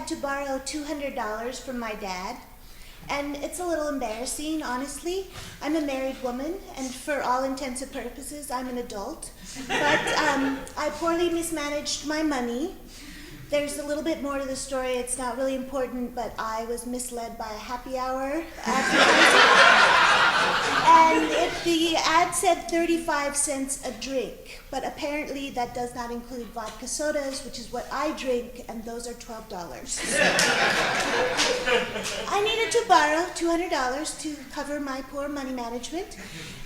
had to borrow $200 from my dad. And it's a little embarrassing, honestly. I'm a married woman, and for all intents and purposes, I'm an adult. But I poorly mismanaged my money. There's a little bit more to the story. It's not really important, but I was misled by a happy hour advertising. And the ad said 35 cents a drink, but apparently that does not include vodka sodas, which is what I drink, and those are $12. I needed to borrow $200 to cover my poor money management.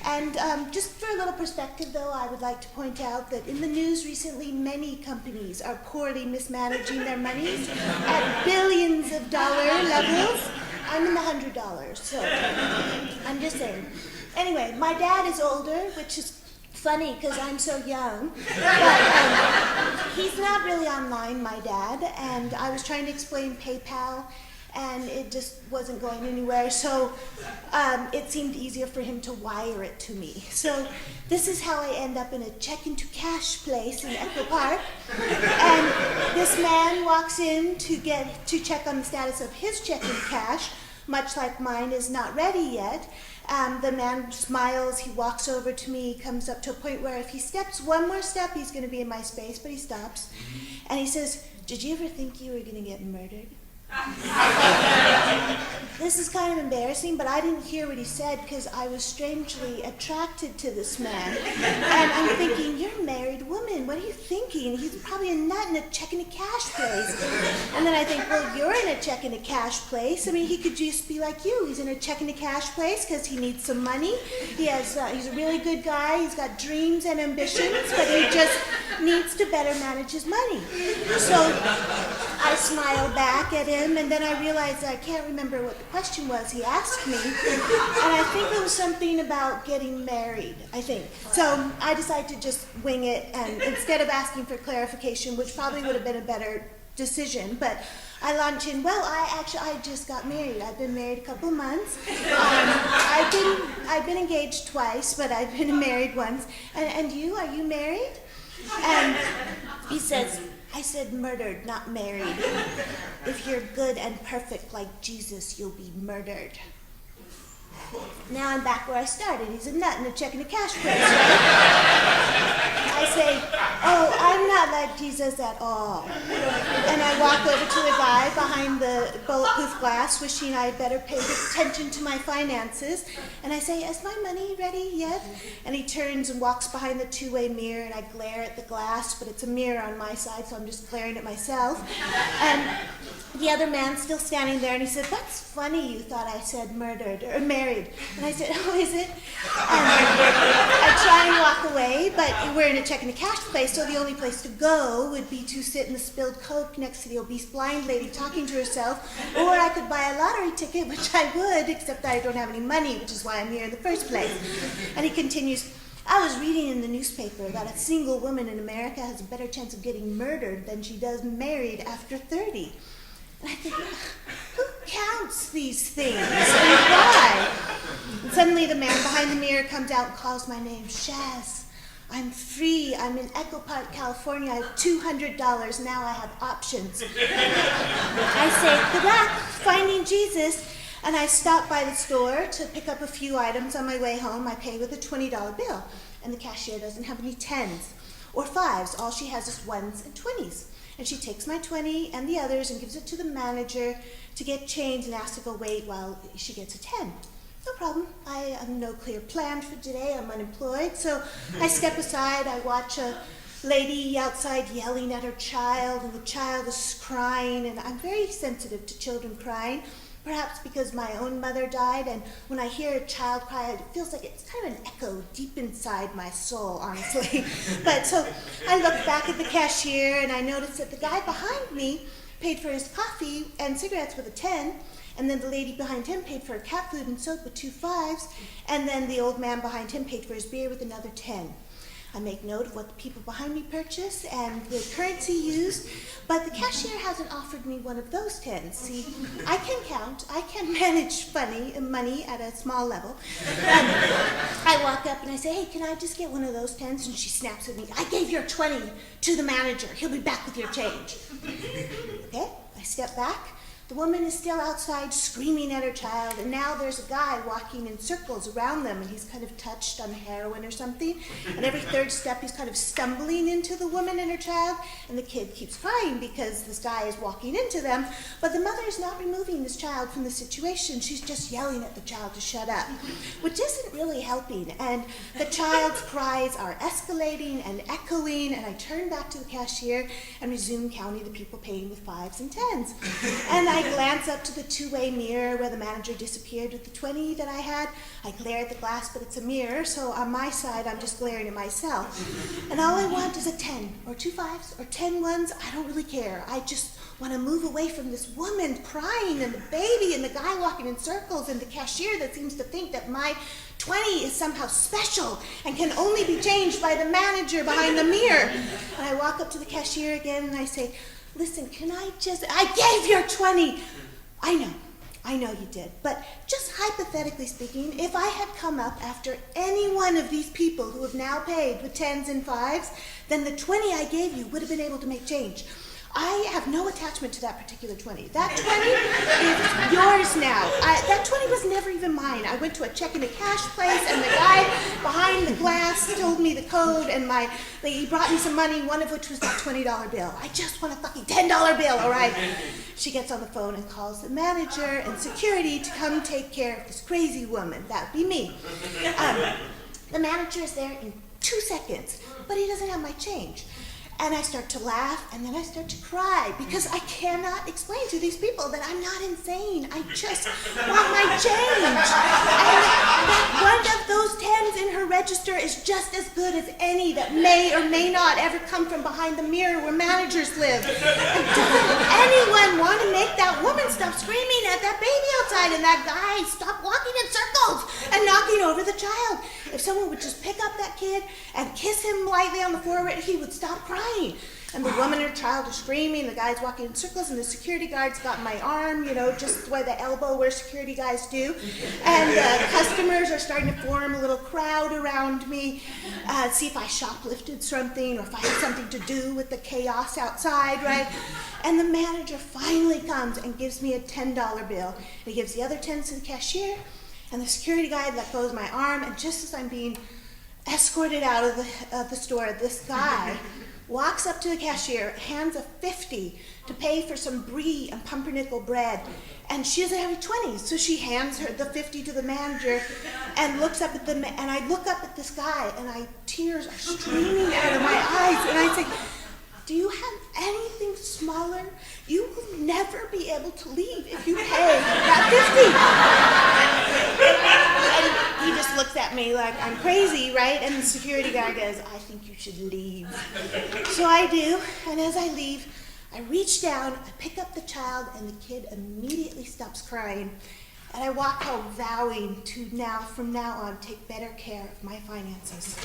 And just for a little perspective, though, I would like to point out that in the news recently, many companies are poorly mismanaging their monies at billions of dollar levels. I'm in the $100, so I'm just saying. Anyway, my dad is older, which is funny because I'm so young, but he's not really online, my dad, and I was trying to explain PayPal, and it just wasn't going anywhere, so it seemed easier for him to wire it to me. So this is how I end up in a check-into-cash place in Echo Park, and this man walks in to check on the status of his check-into-cash, much like mine is not ready yet. The man smiles, he walks over to me, comes up to a point where if he steps one more step, he's going to be in my space, but he stops, and he says, "Did you ever think you were going to get murdered?" This is kind of embarrassing, but I didn't hear what he said because I was strangely attracted to this man. And I'm thinking, you're a married woman. What are you thinking? He's probably a nut in a check-into-cash place. And then I think, well, you're in a check-into-cash place. I mean, he could just be like you. He's in a check-into-cash place because he needs some money. He's a really good guy. He's got dreams and ambitions, but he just needs to better manage his money. So I smiled back at him, and then I realized I can't remember what the question was he asked me, and I think it was something about getting married, I think. So I decided to just wing it, and instead of asking for clarification, which probably would have been a better decision, but I launched in, well, I just got married. I've been married a couple of months. I've been engaged twice, but I've been married once. And you, are you married? And he says, I said murdered, not married. If you're good and perfect like Jesus, you'll be murdered. Now I'm back where I started. He's a nut in a check-in-the-cash place, right? I say, oh, I'm not like Jesus at all. And I walk over to the guy behind the bulletproof glass, wishing I better pay attention to my finances. And I say, is my money ready yet? And he turns and walks behind the two-way mirror, and I glare at the glass, but it's a mirror on my side, so I'm just glaring at myself. And the other man's still standing there, and he said, that's funny, you thought I said murdered or married. And I said, oh, is it? I try and walk away, but we're in a check-in-the-cash place, so the only place to go would be to sit in the spilled Coke next to the obese blind lady talking to herself, or I could buy a lottery ticket, which I would, except that I don't have any money, which is why I'm here in the first place. And he continues, I was reading in the newspaper that a single woman in America has a better chance of getting murdered than she does married after 30. And I think, who counts these things and why? And suddenly the man behind the mirror comes out and calls my name, Shaz. I'm free. I'm in Echo Park, California. I have $200. Now I have options. I say, good luck finding Jesus. And I stop by the store to pick up a few items on my way home. I pay with a $20 bill. And the cashier doesn't have any 10s or 5s. All she has is 1s and 20s. And she takes my 20 and the others and gives it to the manager to get change and asks to go wait while she gets a 10. No problem. I have no clear plan for today. I'm unemployed. So I step aside. I watch a lady outside yelling at her child, and the child is crying. And I'm very sensitive to children crying, perhaps because my own mother died. And when I hear a child cry, it feels like it's kind of an echo deep inside my soul, honestly. But so I look back at the cashier, and I notice that the guy behind me paid for his coffee and cigarettes with a 10. And then the lady behind him paid for her cat food and soap with 2 5s. And then the old man behind him paid for his beer with another 10. I make note of what the people behind me purchase and the currency used, but the cashier hasn't offered me one of those 10s. See, I can count. I can manage money at a small level. I walk up and I say, hey, can I just get one of those 10s? And she snaps at me, I gave your 20 to the manager. He'll be back with your change. Okay? I I step back. The woman is still outside screaming at her child, and now there's a guy walking in circles around them, and he's kind of touched on heroin or something, and every third step he's kind of stumbling into the woman and her child, and the kid keeps crying because this guy is walking into them, but the mother is not removing this child from the situation. She's just yelling at the child to shut up, which isn't really helping, and the child's cries are escalating and echoing, and I turn back to the cashier and resume counting the people paying with 5s and 10s. And I glance up to the two-way mirror where the manager disappeared with the 20 that I had. I glare at the glass, but it's a mirror, so on my side, I'm just glaring at myself. And all I want is a 10, or 2 5s, or 10 1s. I don't really care. I just want to move away from this woman crying, and the baby, and the guy walking in circles, and the cashier that seems to think that my 20 is somehow special and can only be changed by the manager behind the mirror. And I walk up to the cashier again, and I say, listen, I gave your 20. I know you did, but just hypothetically speaking, if I had come up after any one of these people who have now paid with 10s and 5s, then the 20 I gave you would have been able to make change. I have no attachment to that particular 20. That 20 is yours now. That 20 was never even mine. I went to a check in a cash place, and the guy behind the glass told me the code, and he brought me some money, one of which was that $20 bill. I just want a fucking $10 bill, all right? She gets on the phone and calls the manager and security to come take care of this crazy woman. That would be me. The manager is there in 2 seconds, but he doesn't have my change. And I start to laugh, and then I start to cry, because I cannot explain to these people that I'm not insane. I just want my change. And that one of those 10s in her register is just as good as any that may or may not ever come from behind the mirror where managers live. And doesn't anyone want to make that woman stop screaming at that baby outside, and that guy stop walking in circles and knocking over the child? If someone would just pick up that kid and kiss him lightly on the forehead, he would stop crying. And the woman and her child are screaming, the guy's walking in circles, and the security guard's got my arm, just by the elbow where security guys do. And customers are starting to form a little crowd around me, see if I shoplifted something, or if I had something to do with the chaos outside, right? And the manager finally comes and gives me a $10 bill. And he gives the other 10s to the cashier, and the security guy let go of my arm, and just as I'm being escorted out of the store, this guy walks up to the cashier, hands a 50 to pay for some brie and pumpernickel bread, and she doesn't have any 20s, so she hands her the 50 to the manager and looks up at and I look up at this guy, and tears are streaming out of my eyes, and I say, do you have anything smaller? You will never be able to leave if you pay that 50. And he just looks at me like I'm crazy, right? And the security guy goes, I think you should leave. So I do, and as I leave, I reach down, I pick up the child, and the kid immediately stops crying. And I walk home vowing to from now on, take better care of my finances.